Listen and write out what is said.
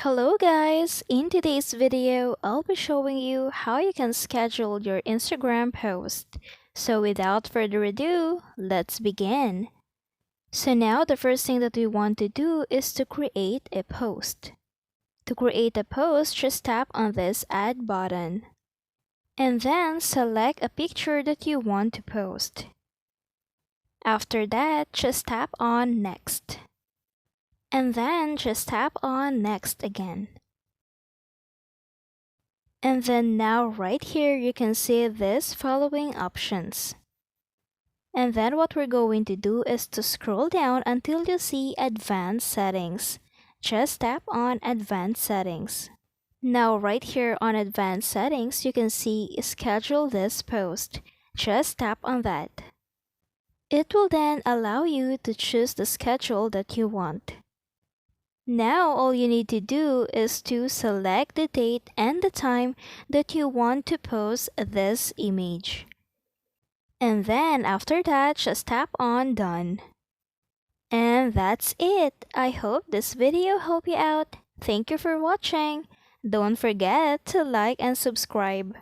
Hello guys! In today's video, I'll be showing you how you can schedule your Instagram post. So without further ado, let's begin. So now the first thing that we want to do is to create a post. To create a post, just tap on this add button. And then select a picture that you want to post. After that, just tap on next. And then just tap on next again. And then now right here you can see this following options. And then what we're going to do is to scroll down until you see advanced settings. Just tap on advanced settings. Now right here on advanced settings you can see schedule this post. Just tap on that. It will then allow you to choose the schedule that you want. Now all you need to do is to select the date and the time that you want to post this image. And then after that, just tap on done. And that's it. I hope this video helped you out. Thank you for watching. Don't forget to like and subscribe.